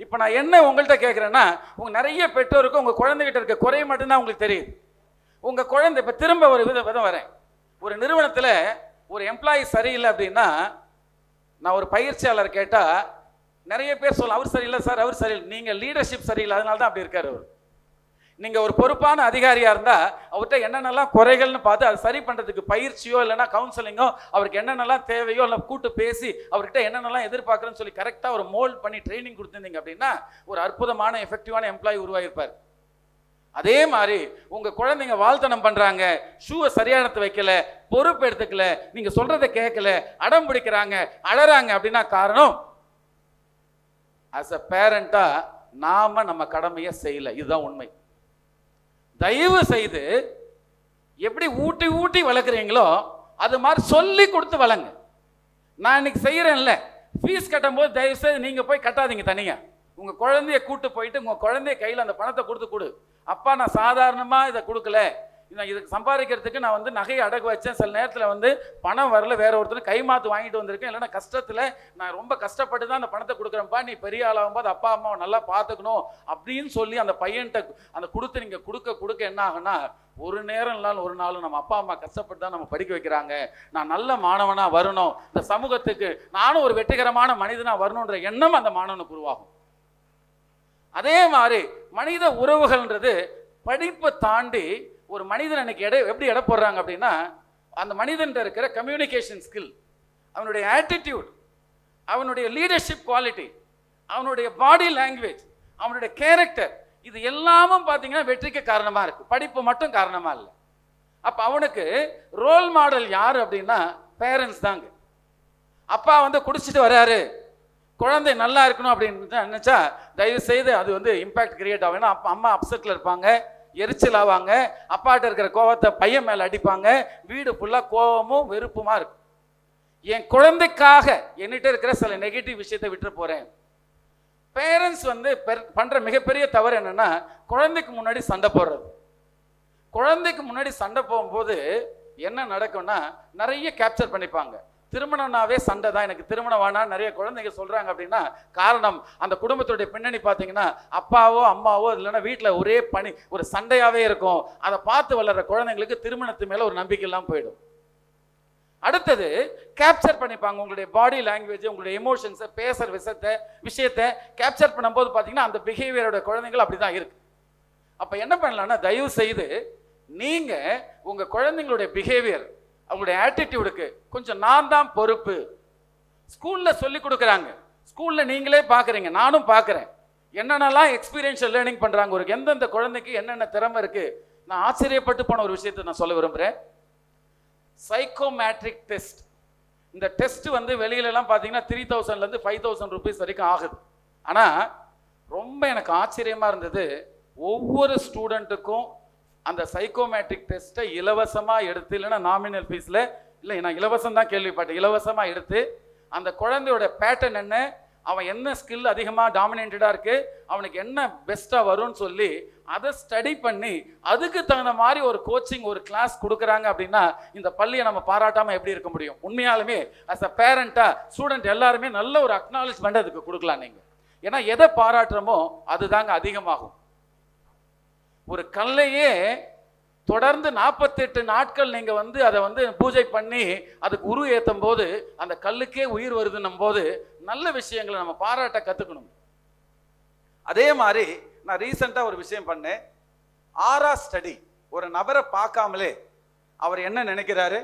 இப்ப நான் என்ன உங்கள்கிட்ட கேட்கிறேன்னா, உங்க நிறைய பெற்றோருக்கு உங்க குழந்தைகிட்ட இருக்க குறை மட்டும்தான் உங்களுக்கு தெரியுது. உங்க குழந்தை இப்ப திரும்ப ஒரு விதம் வரேன், ஒரு நிறுவனத்துல ஒரு எம்ப்ளாயி சரியில்லை அப்படின்னா நான் ஒரு பயிற்சியாளர் கேட்டா நிறைய பேர் சொல்ல அவர் சரியில்லை சார், அவர் சரியில்லை, நீங்க லீடர்ஷிப் சரியில்லை அதனால தான் அப்படி இருக்காரு அவர். நீங்க ஒரு பொறுப்பான அதிகாரியா இருந்தா அவர்கிட்ட என்னென்னலாம் குறைகள்னு பார்த்து அதை சரி பண்றதுக்கு பயிற்சியோ இல்லைன்னா கவுன்சிலிங்கோ, அவருக்கு என்னென்னலாம் தேவையோ இல்லை கூட்டு பேசி அவர்கிட்ட என்னென்னலாம் எதிர்பார்க்குறேன்னு சொல்லி கரெக்டா ஒரு மோல்ட் பண்ணி ட்ரைனிங் கொடுத்துருந்தீங்க அப்படின்னா ஒரு அற்புதமான எஃபெக்டிவான எம்ப்ளாயி உருவாகிருப்பார். அதே மாதிரி உங்க குழந்தைங்க வாழ்த்தனம் பண்றாங்க, ஷூவை சரியானத்தை வைக்கல, பொறுப்பு எடுத்துக்கல, நீங்க சொல்றதை கேட்கல, அடம் பிடிக்கிறாங்க, அழறாங்க அப்படின்னா காரணம் as a parent-ஆ நாம நம்ம கடமையை செய்யல. இதுதான் உண்மை. தயவு செய்து எப்படி ஊட்டி ஊட்டி வளர்க்குறீங்களோ அது மாதிரி சொல்லி கொடுத்து வளங்க. நான் இன்னைக்கு செய்யறேன்ல, ஃபீஸ் கட்டும் போது தயவு செய்து நீங்க போய் கட்டாதீங்க தனியா. உங்க குழந்தைய கூட்டு போயிட்டு உங்க குழந்தைய கையில் அந்த பணத்தை கொடுத்து கொடு. அப்பா நான் சாதாரணமா இதை கொடுக்கல, இதுக்கு சம்பாதிக்கிறதுக்கு நான் வந்து நகையை அடகு வச்சேன், சில நேரத்தில் வந்து பணம் வரல, வேற ஒருத்தர் கைமாத்து வாங்கிட்டு வந்திருக்கேன், இல்லைன்னா கஷ்டத்தில் நான் ரொம்ப கஷ்டப்பட்டு தான் அந்த பணத்தை கொடுக்குறேன்ப்பா, நீ பெரிய ஆளாகும் போது அப்பா அம்மாவை நல்லா பார்த்துக்கணும் அப்படின்னு சொல்லி அந்த பையன்கிட்ட அந்த கொடுத்து நீங்கள் கொடுக்க என்ன ஆகுன்னா, ஒரு நேரம் இல்லாமல் ஒரு நாளும் நம்ம அப்பா அம்மா கஷ்டப்பட்டு தான் நம்ம படிக்க வைக்கிறாங்க, நான் நல்ல மாணவனாக வரணும், இந்த சமூகத்துக்கு நானும் ஒரு வெற்றிகரமான மனிதனாக வரணுன்ற எண்ணம் அந்த மாணவனுக்கு உருவாகும். அதே மாதிரி மனித உறவுகள்ன்றது படிப்பை தாண்டி ஒரு மனிதன் அன்னைக்கு எப்படி எடை போடுறாங்க அப்படின்னா, அந்த மனிதன் இருக்கிற கம்யூனிகேஷன் ஸ்கில், அவனுடைய ஆட்டிடியூட், அவனுடைய லீடர்ஷிப் குவாலிட்டி, அவனுடைய பாடி லாங்குவேஜ், அவனுடைய கேரக்டர், இது எல்லாமும் பார்த்தீங்கன்னா வெற்றிக்கு காரணமா இருக்கு, படிப்பு மட்டும் காரணமா இல்லை. அப்ப அவனுக்கு ரோல் மாடல் யாரு அப்படின்னா பேரண்ட்ஸ் தாங்க. அப்பா வந்து குடிச்சிட்டு வர்றாரு, குழந்தை நல்லா இருக்கணும் அப்படின்னு நினைச்சா தயவு செய்து அது வந்து இம்பாக்ட் கிரியேட் ஆகும். ஏன்னா அம்மா அப்செட்ல இருப்பாங்க, எரிச்சல் ஆவாங்க, அப்பாட்ட இருக்கிற கோவத்தை பையன் மேல அடிப்பாங்க, வீடு ஃபுல்லா கோவமும் வெறுப்புமா இருக்கும். என் குழந்தைக்காக என்கிட்ட இருக்கிற சில நெகட்டிவ் விஷயத்தை விட்டு போறேன். பேரண்ட்ஸ் வந்து பண்ற மிகப்பெரிய தவறு என்னன்னா, குழந்தைக்கு முன்னாடி சண்டை போடுறது. குழந்தைக்கு முன்னாடி சண்டை போகும்போது என்ன நடக்கும்னா நிறைய கேப்சர் பண்ணிப்பாங்க. திருமணம்னாவே சண்டை தான், எனக்கு திருமணம் வேணாம் நிறைய குழந்தைங்க சொல்றாங்க அப்படின்னா காரணம் அந்த குடும்பத்துடைய பின்னணி பார்த்தீங்கன்னா அப்பாவோ அம்மாவோ இல்லைன்னா வீட்டில் ஒரே பணி ஒரு சண்டையாவே இருக்கும். அதை பார்த்து வளர்ற குழந்தைங்களுக்கு திருமணத்து மேல ஒரு நம்பிக்கை எல்லாம் போயிடும். அடுத்தது கேப்சர் பண்ணிப்பாங்க உங்களுடைய பாடி லாங்குவேஜ், உங்களுடைய எமோஷன்ஸை, பேசுற விஷயத்தை கேப்சர் பண்ணும்போது பார்த்தீங்கன்னா அந்த பிஹேவியரோட குழந்தைகள் அப்படிதான் இருக்கு. அப்ப என்ன பண்ணலாம்னா, தயவு செய்து நீங்க உங்க குழந்தைங்களுடைய பிஹேவியர், அவங்களுடைய ஆட்டிடியூடுக்கு கொஞ்சம் நான் தான் பொறுப்பு. ஸ்கூல்ல சொல்லி கொடுக்குறாங்க, ஸ்கூல்ல நீங்களே பார்க்குறீங்க, நானும் பார்க்குறேன், என்னென்னலாம் எக்ஸ்பீரியன்ஷியல் லேர்னிங் பண்றாங்க, ஒரு எந்தெந்த குழந்தைக்கு என்னென்ன திறமை இருக்கு. நான் ஆச்சரியப்பட்டு போன ஒரு விஷயத்தை நான் சொல்ல விரும்புகிறேன். சைக்கோமேட்ரிக் டெஸ்ட். இந்த டெஸ்ட் வந்து வெளியிலலாம் பார்த்தீங்கன்னா 3000 5,000 rupees வரைக்கும் ஆகுது. ஆனால் ரொம்ப எனக்கு ஆச்சரியமாக இருந்தது, ஒவ்வொரு ஸ்டூடெண்ட்டுக்கும் அந்த சைக்கோமேட்ரிக் டெஸ்ட்டை இலவசமாக எடுத்து, இல்லைன்னா நாமினல் ஃபீஸில், இல்லை நான் இலவசம் தான் கேள்விப்பட்டேன், இலவசமாக எடுத்து அந்த குழந்தையோட பேட்டர்ன் என்ன, அவன் என்ன ஸ்கில் அதிகமாக டாமினேட்டடாக இருக்குது, அவனுக்கு என்ன பெஸ்ட்டாக வரும்னு சொல்லி அதை ஸ்டடி பண்ணி அதுக்கு தகுந்த மாதிரி ஒரு கோச்சிங், ஒரு கிளாஸ் கொடுக்குறாங்க அப்படின்னா இந்த பள்ளியை நம்ம பாராட்டாமல் எப்படி இருக்க முடியும்? உண்மையாலுமே அஸ் அ பேரண்ட்டாக ஸ்டூடெண்ட் எல்லாருமே நல்ல ஒரு அக்னாலஜ்மெண்ட் அதுக்கு கொடுக்கலாம் நீங்கள். ஏன்னா எதை பாராட்டுறோமோ அதுதாங்க அதிகமாகும். ஒரு கல்லையே தொடர்ந்து 48 நாட்கள் நீங்கள் அதை பூஜை பண்ணி அதுக்கு உரு ஏற்றும் போது அந்த கல்லுக்கே உயிர் வருதுன்னும் போது நல்ல விஷயங்களை நம்ம பாராட்ட கற்றுக்கணும். அதே மாதிரி நான் ரீசெண்டாக ஒரு விஷயம் பண்ணேன். ஆரா ஸ்டடி. ஒரு நபரை பார்க்காமலே அவர் என்ன நினைக்கிறாரு,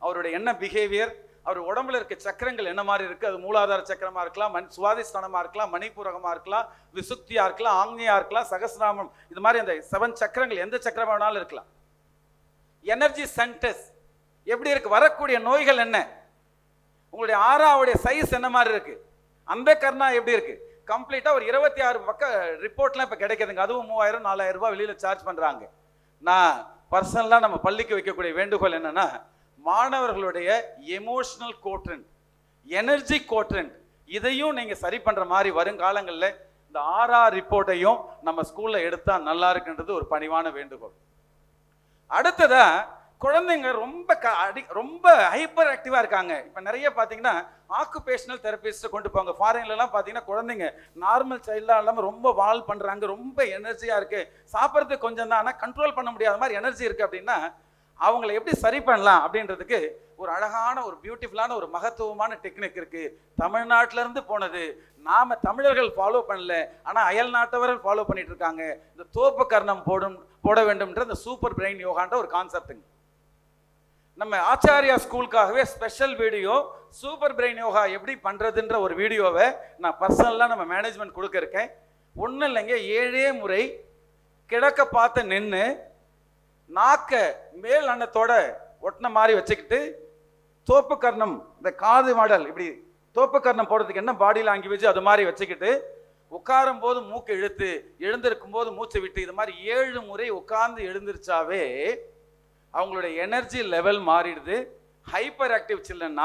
அவருடைய என்ன பிஹேவியர், அவர் உடம்புல இருக்க சக்கரங்கள் என்ன மாதிரி இருக்குது, அது மூலாதார சக்கரமாக இருக்கலாம், சுவாதிஸ்தானமாக இருக்கலாம், மணிப்பூரகமாக இருக்கலாம், விசுக்தியாக இருக்கலாம், ஆங்னியாக இருக்கலாம், சகஸ்ராமம், இது மாதிரி அந்த 7 சக்கரங்கள் எந்த சக்கரம் வேணாலும் இருக்கலாம். எனர்ஜி சென்டர்ஸ் எப்படி இருக்கு, வரக்கூடிய நோய்கள் என்ன, உங்களுடைய ஆறாவுடைய சைஸ் என்ன மாதிரி இருக்கு, அந்த கர்ணா எப்படி இருக்கு, கம்ப்ளீட்டா ஒரு 26 பக்கம் ரிப்போர்ட்லாம் இப்ப கிடைக்குதுங்க. அதுவும் 3000-4000 ரூபாய் வெளியில சார்ஜ் பண்றாங்க. நான் பர்சனலா நம்ம பள்ளிக்கு வைக்கக்கூடிய வேண்டுகோள் என்னன்னா, மாணவர்களுடைய எமோஷனல் கோட்ரண்ட், எனர்ஜி கோட்ரண்ட், இதையும் நீங்க சரி பண்ற மாதிரி வருங்காலங்களில் இந்த ஆர்ஆர் ரிப்போர்ட்டையும் நம்ம ஸ்கூல்ல எடுத்தா நல்லா இருக்குன்றது ஒரு பணிவான வேண்டுகோள். அடுத்ததா குழந்தைங்க ரொம்ப ஹைப்பர் ஆக்டிவாக இருக்காங்க. இப்போ நிறைய பார்த்தீங்கன்னா ஆக்குபேஷனல் தெரபிஸ்ட்டை கொண்டு போங்க. ஃபாரின்லலாம் பார்த்தீங்கன்னா குழந்தைங்க நார்மல் சைல்டாக இல்லாமல் ரொம்ப வால் பண்ணுறாங்க, ரொம்ப எனர்ஜியாக இருக்குது, சாப்பிட்றதுக்கு கொஞ்சம் தான், ஆனால் கண்ட்ரோல் பண்ண முடியாத மாதிரி எனர்ஜி இருக்குது. அப்படின்னா அவங்கள எப்படி சரி பண்ணலாம் அப்படின்றதுக்கு ஒரு அழகான, ஒரு பியூட்டிஃபுல்லான, ஒரு மகத்துவமான டெக்னிக் இருக்குது. தமிழ்நாட்டிலேருந்து போனது, நாம் தமிழர்கள் ஃபாலோ பண்ணல, ஆனால் அயல் நாட்டவர்கள் ஃபாலோ பண்ணிட்டு இருக்காங்க. இந்த தோப்பு கர்ணம் போட வேண்டும்ன்ற இந்த சூப்பர் பிரெயின் யோகான்ற ஒரு கான்செப்டுங்க. நம்ம ஆச்சாரியா ஸ்கூலுக்காகவே special video super brain yoga எப்படி பண்ணுறதுன்ற ஒரு வீடியோவை நான் பர்சனலாக நம்ம மேனேஜ்மெண்ட் கொடுக்க இருக்கேன். ஒன்றும் இல்லைங்க, 7 முறை கிழக்க பார்த்து நின்று நாக்க மேல் அன்னத்தோட ஒட்டின மாதிரி வச்சுக்கிட்டு தோப்பு கர்ணம், இந்த காது மாடல், இப்படி தோப்பு கர்ணம் போடுறதுக்கு என்ன பாடி லாங்குவேஜ் அது மாதிரி வச்சுக்கிட்டு உட்காரும் போது மூக்கு இழுத்து, எழுந்திருக்கும் போது மூச்சு விட்டு, இது மாதிரி 7 முறை உட்கார்ந்து எழுந்திருச்சாவே அவங்களுடைய எனர்ஜி லெவல் மாறிடுது. ஹைப்பர் ஆக்டிவ் சில்ட்ரன்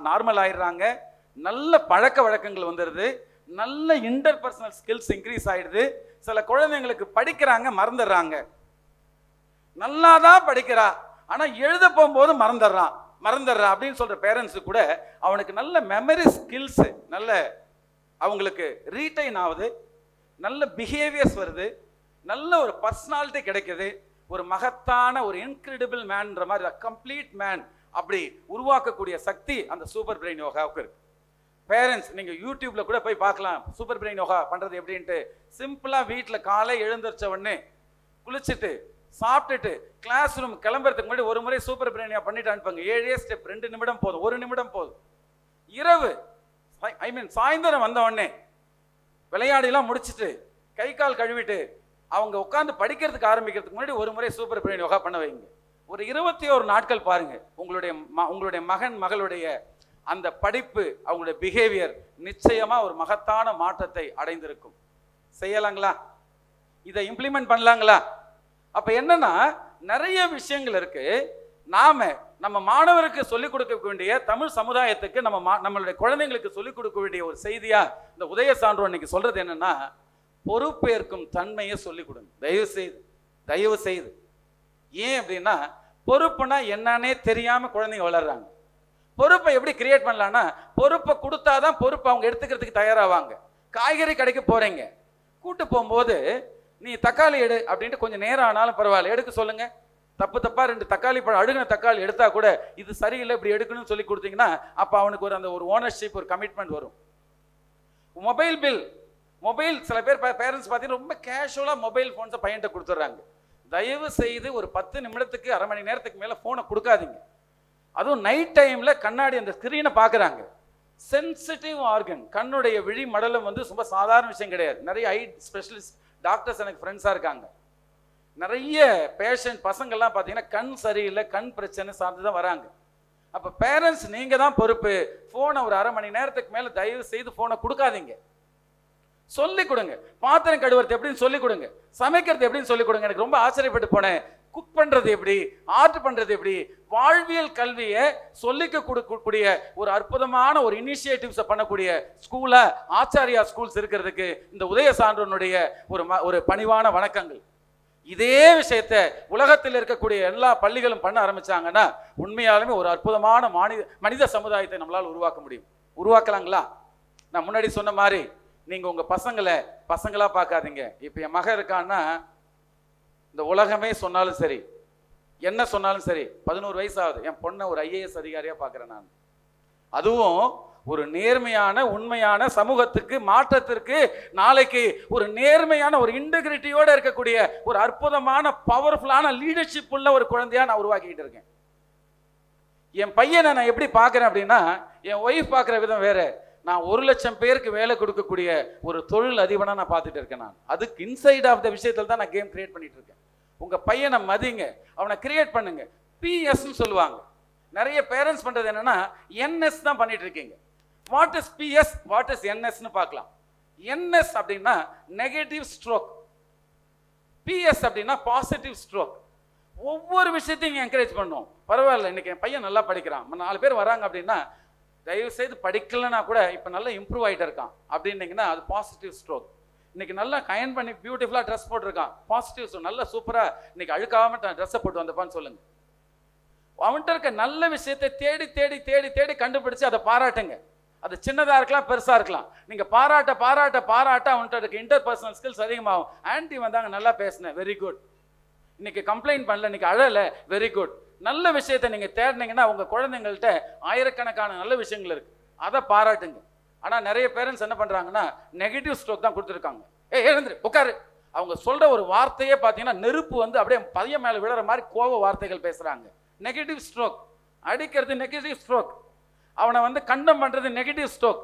நார்மல் ஆயிடுறாங்க. நல்ல பழக்க வழக்கங்கள் வந்துடுது. நல்ல இன்டர்பர்சனல் ஸ்கில்ஸ் இன்க்ரீஸ் ஆயிடுது. சில குழந்தைங்களுக்கு படிக்கிறாங்க, மறந்துடுறாங்க. நல்லா தான் படிக்கிறா, ஆனால் எழுத போகும்போது மறந்துடுறா அப்படின்னு சொல்ற பேரண்ட்ஸு கூட அவனுக்கு நல்ல மெமரி ஸ்கில்ஸ் நல்ல அவங்களுக்கு ரீட்டைன் ஆகுது, நல்ல பிஹேவியர்ஸ் வருது, நல்ல ஒரு பர்சனாலிட்டி கிடைக்குது. ஒரு மகத்தான, ஒரு இன்கிரெடிபிள் மேன்ற மாதிரி கம்ப்ளீட் மேன் அப்படி உருவாக்கக்கூடிய சக்தி அந்த சூப்பர் பிரெயின் யோகாவுக்கு இருக்கு. பேரண்ட்ஸ் நீங்கள் யூடியூப்ல கூட போய் பார்க்கலாம் சூப்பர் பிரெயின் யோகா பண்ணுறது எப்படின்ட்டு. சிம்பிளாக வீட்டில் காலை எழுந்திரிச்ச உடனே குளிச்சுட்டு சாப்பிட்டுட்டு கிளாஸ் ரூம் கிளம்புறதுக்கு முன்னாடி ஒரு முறை சூப்பர் பிரெயின் யோகா பண்ணிட்டு அனுப்புங்க. 7 ஸ்டெப், 2 நிமிடம் போதும், 1 நிமிடம் போதும். இரவு சாயந்தரம் வந்த உடனே விளையாடிலாம் முடிச்சுட்டு கை கால் கழுவிட்டு அவங்க உட்காந்து படிக்கிறதுக்கு ஆரம்பிக்கிறதுக்கு முன்னாடி ஒரு முறை சூப்பர் பிரெயின் யோகா பண்ண வைங்க. ஒரு 21 நாட்கள் பாருங்க, உங்களுடைய மகன் மகளுடைய அந்த படிப்பு, அவங்களுடைய பிஹேவியர் நிச்சயமா ஒரு மகத்தான மாற்றத்தை அடைந்திருக்கும். செய்யலாங்களா? இதை இம்ப்ளிமெண்ட் பண்ணலாங்களா? அப்ப என்னன்னா நிறைய விஷயங்கள் இருக்கு. நம்ம மாணவருக்கு சொல்லிக் கொடுக்க வேண்டிய, தமிழ் சமுதாயத்துக்கு நம்மளுடைய குழந்தைங்களுக்கு சொல்லிக் கொடுக்க வேண்டிய ஒரு செய்தியா இந்த உதய சான்றோர் இன்னைக்கு சொல்றது என்னன்னா, பொறுப்பேற்கும் தன்மையை சொல்லிக் கொடுங்க. தயவு செய்து. ஏன் அப்படின்னா, பொறுப்புனா என்னன்னே தெரியாம குழந்தைங்க வளர்றாங்க. பொறுப்பை எப்படி கிரியேட் பண்ணலாம்னா, பொறுப்பை கொடுத்தாதான் பொறுப்பை அவங்க எடுத்துக்கிறதுக்கு தயாராவாங்க. காய்கறி கடைக்கு போறீங்க, கூட்டு போகும்போது நீ தக்காளி எடு அப்படின்ட்டு கொஞ்சம் நேரம் ஆனாலும் பரவாயில்ல எடுக்க சொல்லுங்க. தப்பா 2 தக்காளி பழம், அழுகின தக்காளி எடுத்தா கூட இது சரியில்லை, இப்படி எடுக்கணும்னு சொல்லி கொடுத்தீங்கன்னா அப்ப அவனுக்கு ஒரு ஓனர்ஷிப், ஒரு கமிட்மெண்ட் வரும். மொபைல் சில பேர் பேரண்ட்ஸ் பார்த்தீங்கன்னா ரொம்ப கேஷுவலாக மொபைல் ஃபோன்ஸை பையன்கிட்ட கொடுத்துட்றாங்க. தயவு செய்து ஒரு 10 நிமிடத்துக்கு, அரை மணி நேரத்துக்கு மேலே ஃபோனை கொடுக்காதீங்க. அதுவும் நைட் டைமில் கண்ணாடி அந்த ஸ்க்ரீனை பார்க்குறாங்க. சென்சிட்டிவ் ஆர்கன், கண்ணுடைய விழி மடலம் ரொம்ப சாதாரண விஷயம் கிடையாது. நிறைய ஐ ஸ்பெஷலிஸ்ட் டாக்டர்ஸ் எனக்கு ஃப்ரெண்ட்ஸாக இருக்காங்க. நிறைய பேஷண்ட் பசங்கள்லாம் பார்த்தீங்கன்னா கண் சரியில்லை, கண் பிரச்சனை சார்ந்து தான் வராங்க. அப்போ பேரண்ட்ஸ் நீங்கள் தான் பொறுப்பு. ஃபோனை ஒரு அரை மணி நேரத்துக்கு மேலே தயவு செய்து ஃபோனை கொடுக்காதீங்க. சொல்லிக் கொடுங்க. பாத்திரம் கழுவுறது எப்படின்னு சொல்லிக் கொடுங்க, சமைக்கிறது எப்படின்னு சொல்லிக் கொடுங்க. எனக்கு ரொம்ப ஆச்சரியப்பட்டு போனேன். குக் பண்றது எப்படி, ஆர்ட் பண்றது எப்படி, வாழ்வியல் கல்வியை சொல்லிக்க கொடுக்கக்கூடிய ஒரு அற்புதமான ஒரு இனிஷியேட்டிவ்ஸ் பண்ணக்கூடிய ஸ்கூல ஆச்சாரியா ஸ்கூல்ஸ் இருக்கிறதுக்கு இந்த உதய சான்றனுடைய ஒரு பணிவான வணக்கங்கள். இதே விஷயத்தை உலகத்தில் இருக்கக்கூடிய எல்லா பள்ளிகளும் பண்ண ஆரம்பிச்சாங்கன்னா உண்மையாலுமே ஒரு அற்புதமான மனித சமுதாயத்தை நம்மளால் உருவாக்க முடியும். உருவாக்கலாங்களா? நான் முன்னாடி சொன்ன மாதிரி நீங்க உங்க பசங்களை பசங்களா பார்க்காதீங்க. இப்ப என் மகன் இருக்கான்னா இந்த உலகமே சொன்னாலும் சரி, என்ன சொன்னாலும் சரி, 11 வயசு ஆகுது, என் பொண்ணை ஒரு IAS அதிகாரியா பார்க்கிறேன் நான். அதுவும் ஒரு நேர்மையான உண்மையான சமூகத்துக்கு மாற்றத்திற்கு நாளைக்கு ஒரு நேர்மையான ஒரு இன்டெகிரிட்டியோட இருக்கக்கூடிய ஒரு அற்புதமான பவர்ஃபுல்லான லீடர்ஷிப் உள்ள ஒரு குழந்தையா நான் உருவாக்கிட்டு இருக்கேன். என் பையனை நான் எப்படி பார்க்கிறேன் அப்படின்னா, என் ஒய்ஃப் பார்க்குற விதம் வேற. நான் 1 லட்சம் பேருக்கு வேலை கொடுக்கக்கூடிய ஒரு தொழில் அதிபனா நான் பார்த்துட்டு இருக்கேன். நான் அதுக்கு இன்சைட் ஆஃப் த விஷயத்தில் தான் நான் கேம் கிரியேட் பண்ணிட்டு இருக்கேன். உங்க பையனை மதிங்க, அவனை கிரியேட் பண்ணுங்க. பிஎஸ்ன்னு சொல்லுவாங்க. நிறைய பேரண்ட்ஸ் பண்றது என்னன்னா NS தான் பண்ணிட்டு இருக்கீங்க. What is PS, what is NSன்னு பார்க்கலாம். NS அப்படின்னா நெகட்டிவ் ஸ்ட்ரோக், PS அப்படின்னா பாசிட்டிவ் ஸ்ட்ரோக். ஒவ்வொரு விஷயத்தையும் என்கரேஜ் பண்ணும். பரவாயில்ல, இன்னைக்கு என் பையன் நல்லா படிக்கிறான், 4 பேர் வராங்க அப்படின்னா தயவு செய்து படிக்கலன்னா கூட இப்போ நல்லா இம்ப்ரூவ் ஆகிட்டு இருக்கான் அப்படின்னீங்கன்னா அது பாசிட்டிவ் ஸ்ட்ரோக். இன்னைக்கு நல்லா கயன் பண்ணி பியூட்டிஃபுல்லாக ட்ரெஸ் போட்டிருக்கான், பாசிட்டிவ் ஸ்ட்ரோக். நல்லா சூப்பராக இன்னைக்கு அழுக்காம ட்ரெஸ்ஸை போட்டு வந்தப்பான்னு சொல்லுங்க. அவன்கிட்ட இருக்க நல்ல விஷயத்தை தேடி தேடி தேடி தேடி கண்டுபிடிச்சு அதை பாராட்டுங்க. அது சின்னதாக இருக்கலாம், பெருசாக இருக்கலாம். நீங்கள் பாராட்ட பாராட்ட பாராட்ட அவன்கிட்ட இருக்க இன்டர்பர்சனல் ஸ்கில்ஸ் அதிகமாகும். ஆன்டி வந்தாங்க, நல்லா பேசினேன், வெரி குட். இன்னைக்கு கம்ப்ளைண்ட் பண்ணல, இன்னைக்கு அழலை, வெரி குட். நல்ல விஷயத்தை நீங்க தேடினீங்கன்னா உங்க குழந்தைங்கள்ட்ட ஆயிரக்கணக்கான நல்ல விஷயங்கள் இருக்கு, அதை பாராட்டுங்க. ஆனா நிறைய பேரண்ட்ஸ் என்ன பண்றாங்கன்னா நெகட்டிவ் ஸ்ட்ரோக் தான் கொடுத்துருக்காங்க. எழுந்துரு, உட்காரு. அவங்க சொல்ற ஒரு வார்த்தையே பார்த்தீங்கன்னா நெருப்பு வந்து அப்படியே பையன் மேல விழுற மாதிரி கோப வார்த்தைகள் பேசுறாங்க. Negative stroke. அடிக்கிறது நெகட்டிவ் ஸ்ட்ரோக். அவனை வந்து கண்டம் பண்றது நெகட்டிவ் ஸ்ட்ரோக்.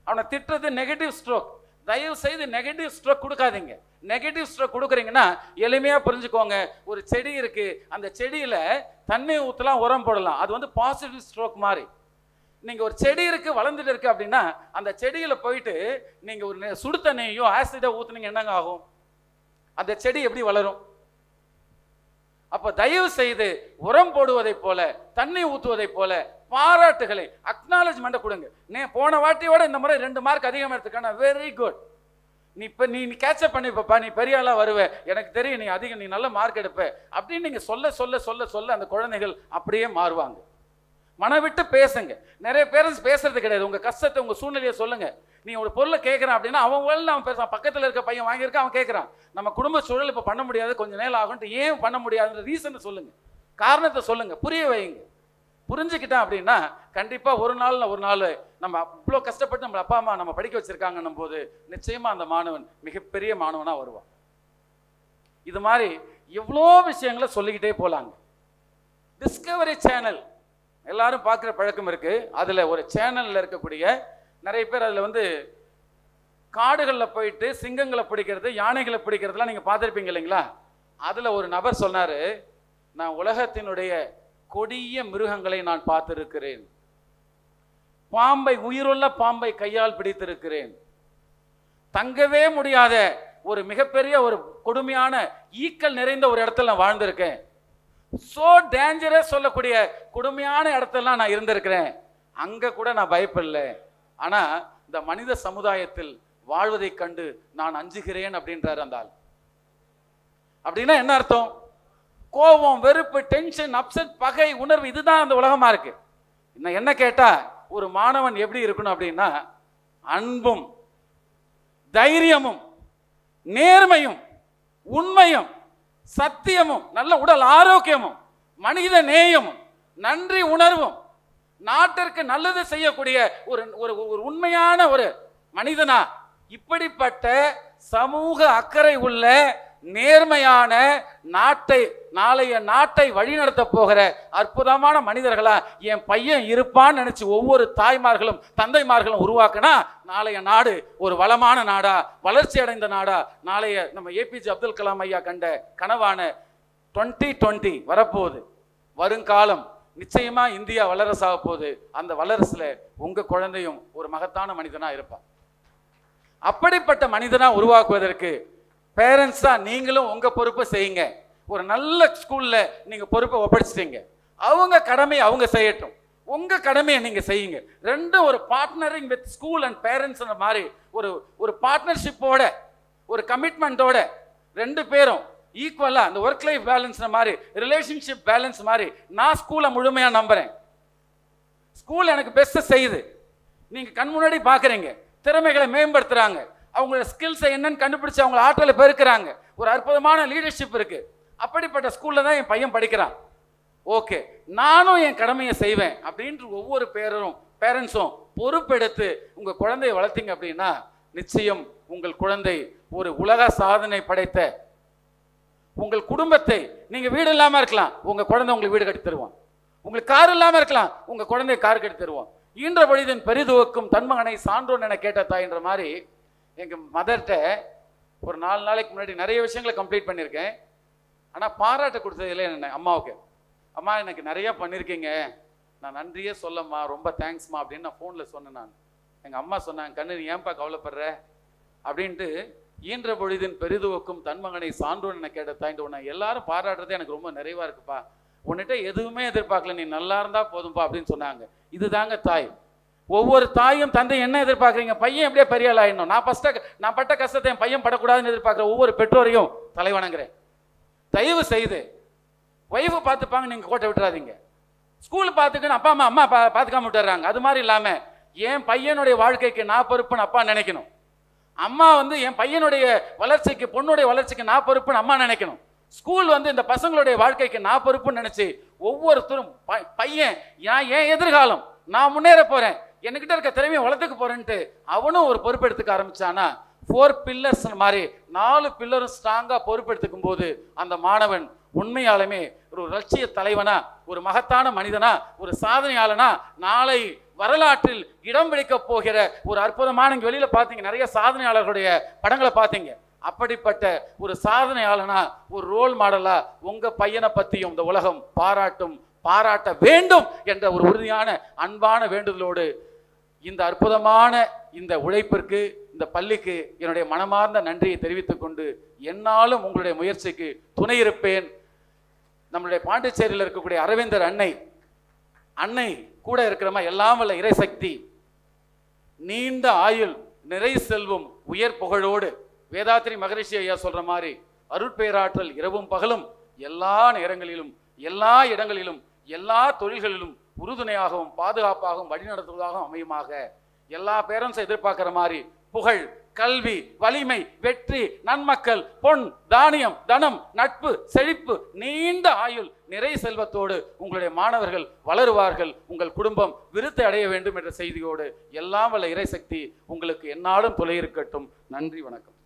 அவனை திட்டுறது நெகட்டிவ் ஸ்ட்ரோக். தயவு செய்து நெகட்டிவ் ஸ்ட்ரோக் கொடுக்காதீங்க. நெகட்டிவ் ஸ்ட்ரோக் கொடுக்குறீங்கன்னா எளிமையா புரிஞ்சுக்கோங்க. ஒரு செடி இருக்கு, அந்த செடியில தண்ணி ஊற்றலாம், உரம் போடலாம். அது வந்து பாசிட்டிவ் ஸ்ட்ரோக் மாதிரி. நீங்க ஒரு செடி இருக்கு, வளர்ந்துட்டு இருக்கு அப்படின்னா அந்த செடியில போயிட்டு நீங்க ஒரு சுடு தண்ணியோ ஆசிடோ ஊத்துனீங்க, என்னங்க ஆகும்? அந்த செடி எப்படி வளரும்? அப்ப தயவு செய்து உரம் போடுவதை போல, தண்ணி ஊற்றுவதை போல பாராட்டுகளை அக்னாலஜ்மெண்ட்டை கொடுங்க. போன வாட்டியோட இந்த முறை 2 மார்க் அதிகமாக எடுத்துக்கான வெரி குட். நீ கேட்சப் பண்ணிப்பா, நீ பெரிய ஆளா வருவ, எனக்கு தெரியும், நீ நல்ல மார்க் எடுப்ப அப்படின்னு நீங்க சொல்ல சொல்ல சொல்ல சொல்ல அந்த குழந்தைகள் அப்படியே மாறுவாங்க. மனவிட்டு பேசுங்க. நிறைய பேரண்ட்ஸ் பேசுறது கிடையாது. உங்க கஷ்டத்தை, உங்க சூழ்நிலையை சொல்லுங்க. நீ ஒரு பொருளை கேட்கறான் அப்படின்னா அவன் பேசுறான், பக்கத்தில் இருக்க பையன் வாங்கியிருக்கான், அவன் கேட்கறான். நம்ம குடும்ப சூழல் இப்ப பண்ண முடியாது, கொஞ்சம் நேரம் ஆகும்ட்டு. ஏன் பண்ண முடியாதுன்ற ரீசனை சொல்லுங்க, காரணத்தை சொல்லுங்க, புரிய வைங்க. புரிஞ்சுக்கிட்டான் அப்படின்னா கண்டிப்பா ஒரு நாள் நம்ம இவ்வளோ கஷ்டப்பட்டு நம்ம அப்பா அம்மா நம்ம படிக்க வச்சிருக்காங்கன்னும் போது நிச்சயமா அந்த மாணவன் மிகப்பெரிய மாணவனா வருவான். இது மாதிரி எவ்வளோ விஷயங்களை சொல்லிக்கிட்டே போலாங்க. டிஸ்கவரி சேனல் எல்லாரும் பார்க்குற பழக்கம் இருக்கு. அதுல ஒரு சேனல்ல இருக்கக்கூடிய நிறைய பேர் அதுல வந்து காடுகளில் போயிட்டு சிங்கங்களை பிடிக்கிறது, யானைகளை பிடிக்கிறதுலாம் நீங்க பார்த்துருப்பீங்க இல்லைங்களா? அதுல ஒரு நபர் சொன்னாரு, நான் உலகத்தினுடைய கொடிய மிருகங்களை நான் பார்த்திருக்கிறேன், பாம்பை, உயிருள்ள பாம்பை கையால் பிடித்திருக்கிறேன், தங்கவே முடியாத ஒரு மிகப்பெரிய ஒரு கொடுமையான ஈக்கள் நிறைந்த ஒரு இடத்துல நான் வாழ்ந்திருக்கேன், சோ டேஞ்சரஸ் சொல்லக்கூடிய கொடுமையான இடத்தெல்லாம் நான் இருந்திருக்கிறேன், அங்க கூட நான் பயப்படல. ஆனா இந்த மனித சமுதாயத்தில் வாழ்வதை கண்டு நான் அஞ்சுகிறேன் அப்படின்றார் அந்த ஆள். அப்படின்னா என்ன அர்த்தம்? கோபம், வெறுப்பு, டென்ஷன், அப்செட், பகை உணர்வு, இதுதான் அந்த உலகமா இருக்கு. என்ன கேட்டா ஒரு மாணவன் எப்படி இருக்கணும் அப்படின்னா அன்பும் தைரியமும் நேர்மையும் உண்மையும் சத்தியமும் நல்ல உடல் ஆரோக்கியமும் மனித நேயமும் நன்றி உணர்வும் நாட்டிற்கு நல்லது செய்யக்கூடிய ஒரு உண்மையான ஒரு மனிதனா, இப்படிப்பட்ட சமூக அக்கறை உள்ள நேர்மையான நாளைய நாட்டை வழிநடத்த போகிற அற்புதமான மனிதர்களா என் பையன் இருப்பான்னு நினைச்சு ஒவ்வொரு தாய்மார்களும் தந்தைமார்களும் உருவாக்கினா நாளைய நாடு ஒரு வளமான நாடா, வளர்ச்சி அடைந்த நாடா, நாளைய நம்ம APJ அப்துல் கலாம் ஐயா கண்ட கனவான 2020 வரப்போகுது. வருங்காலம் நிச்சயமா இந்தியா வல்லரசாக போகுது. அந்த வல்லரசுல உங்க குழந்தையும் ஒரு மகத்தான மனிதனா இருப்பான். அப்படிப்பட்ட மனிதனா உருவாக்குவதற்கு பேரண்ட்ஸா நீங்களும் உங்க பொறுப்பை செய்யுங்க. ஒரு நல்ல ஸ்கூல்ல நீங்க பொறுப்பை ஒப்படைச்சிட்டீங்க, அவங்க கடமையை அவங்க செய்யட்டும், உங்க கடமையை நீங்க செய்யுங்க. ரெண்டும் ஒரு partnering with school and parents மாதிரி ஒரு பார்ட்னர்ஷிப்போட, ஒரு கமிட்மெண்ட்டோட ரெண்டு பேரும் ஈக்குவலா அந்த ஒர்க் லைஃப் பேலன்ஸ் மாதிரி, ரிலேஷன்ஷிப் பேலன்ஸ் மாதிரி நான் ஸ்கூலை முழுமையா நம்புறேன். ஸ்கூல் எனக்கு பெஸ்ட் செய்யுது, நீங்க கண் முன்னாடி பாக்குறீங்க, திறமைகளை மேம்படுத்துறாங்க, அவங்களோட ஸ்கில்ஸை என்னன்னு கண்டுபிடிச்சு அவங்க ஆற்றலை பெருக்கிறாங்க, ஒரு அற்புதமான லீடர்ஷிப் இருக்கு. அப்படிப்பட்ட ஸ்கூல்ல தான் என் பையன் படிக்கிறான். ஓகே, நானும் என் கடமையை செய்வேன் அப்படின்ற ஒவ்வொரு பேரண்ட்ஸும் பொறுப்பெடுத்து உங்க குழந்தையை வளர்த்தீங்க அப்படின்னா நிச்சயம் உங்கள் குழந்தை ஒரு உலக சாதனை படைத்த, உங்கள் குடும்பத்தை, நீங்க வீடு இல்லாம இருக்கலாம், உங்க குழந்தை உங்களுக்கு வீடு கட்டி தருவான். உங்களுக்கு கார் இல்லாம இருக்கலாம், உங்க குழந்தை கார் கட்டி தருவான். ஈன்ற பொழுதின் பெரிதுவக்கும் தன்மகனை சான்றோன் என கேட்ட தாய்ன்ற மாதிரி எங்க மதர்கிட்ட ஒரு 4 நாளைக்கு முன்னாடி நிறைய விஷயங்களை கம்ப்ளீட் பண்ணியிருக்கேன். ஆனா பாராட்ட கொடுத்ததில்லை என்ன அம்மாவுக்கு. அம்மா எனக்கு நிறைய பண்ணியிருக்கீங்க, நான் நன்றியே சொல்லம்மா, ரொம்ப தேங்க்ஸ்மா அப்படின்னு நான் ஃபோனில் சொன்னேன். நான் எங்கள் அம்மா சொன்னாங்க, கண்ணு நீ ஏன்பா கவலைப்படுற அப்படின்ட்டு, ஈன்ற பொழுதின் பெரிதுவக்கும் தன்மகனை சான்றோன் என கேட்ட தாய்ட்டு உன்னை எல்லாரும் பாராட்டுறது எனக்கு ரொம்ப நிறைவாக இருக்குப்பா, உன்னிட்ட எதுவுமே எதிர்பார்க்கல, நீ நல்லா இருந்தா போதும்பா அப்படின்னு சொன்னாங்க. இதுதாங்க தாய். ஒவ்வொரு தாயும் தந்தை என்ன எதிர்பார்க்குறீங்க, பையன் எப்படியே பெரிய ஆள் ஆயிடணும், நான் பட்ட கஷ்டத்தை என் பையன் படக்கூடாதுன்னு எதிர்பார்க்குற ஒவ்வொரு பெற்றோரையும் தலைவணங்குறேன். தயவு செய்து ஒய்ஃபை பார்த்துப்பாங்க, நீங்கள் கோட்டை விட்டுறாதீங்க. ஸ்கூல் பார்த்துக்கன்னு அம்மா பார்த்துக்காம விட்டுறாங்க. அது மாதிரி இல்லாமல் என் பையனுடைய வாழ்க்கைக்கு நான் பொறுப்புன்னு அப்பா நினைக்கணும். அம்மா என் பையனுடைய வளர்ச்சிக்கு, பொண்ணுடைய வளர்ச்சிக்கு நான் பொறுப்புன்னு அம்மா நினைக்கணும். ஸ்கூல் இந்த பசங்களுடைய வாழ்க்கைக்கு நான் பொறுப்புன்னு நினைச்சு ஒவ்வொருத்தரும் பையன் என் எதிர்காலம், நான் முன்னேற போறேன், என்கிட்ட இருக்க திறமையை வளர்த்துக்க போறேன்ட்டு அவனும் ஒரு பொறுப்பு எடுத்துக்க ஆரம்பிச்சானா 4 பில்லர்ஸ் மாதிரி 4 பில்லரும் ஸ்ட்ராங்கா பொறுப்பெடுத்துக்கும் போது அந்த மாணவன் உண்மையாலுமே ஒரு லட்சிய தலைவனா, ஒரு மகத்தான மனிதனா, ஒரு சாதனையாளனா, நாளை வரலாற்றில் இடம் பிடிக்க போகிற ஒரு அற்புதமான, இங்க வெளியில பாத்தீங்க நிறைய சாதனையாளர்களுடைய படங்களை பார்த்தீங்க, அப்படிப்பட்ட ஒரு சாதனையாளனா, ஒரு ரோல் மாடலா உங்க பையனை பத்தியும் இந்த உலகம் பாராட்ட வேண்டும் என்ற ஒரு உறுதியான அன்பான வேண்டுதலோடு இந்த அற்புதமான இந்த உழைப்பிற்கு, இந்த பள்ளிக்கு என்னுடைய மனமார்ந்த நன்றியை தெரிவித்துக் கொண்டு, என்னாலும் உங்களுடைய முயற்சிக்கு துணை இருப்பேன். நம்மளுடைய பாண்டிச்சேரியில் இருக்கக்கூடிய அரவிந்தர் அன்னை கூட இருக்கிறமா, எல்லாம் வல்ல இறைசக்தி நீண்ட ஆயுள், நிறை செல்வம், உயர் புகழோடு, வேதாத்ரி மகரிஷி ஐயா சொல்ற மாதிரி அருட்பேராற்றல் இரவும் பகலும் எல்லா நேரங்களிலும், எல்லா இடங்களிலும், எல்லா தொழில்களிலும் உறுதுணையாகவும் பாதுகாப்பாகவும் வழிநடத்துவதாகவும் அமையுமாக. எல்லா பேரண்ட்ஸும் எதிர்பார்க்கிற மாதிரி புகழ், கல்வி, வலிமை, வெற்றி, நன்மக்கள், பொன், தானியம், தனம், நட்பு, செழிப்பு, நீண்ட ஆயுள், நிறை செல்வத்தோடு உங்களுடைய மாணவர்கள் வளருவார்கள், உங்கள் குடும்பம் விருத்தி அடைய வேண்டும் என்ற செய்தியோடு எல்லாம் வல்ல இறைசக்தி உங்களுக்கு எந்நாளும் துணை இருக்கட்டும். நன்றி, வணக்கம்.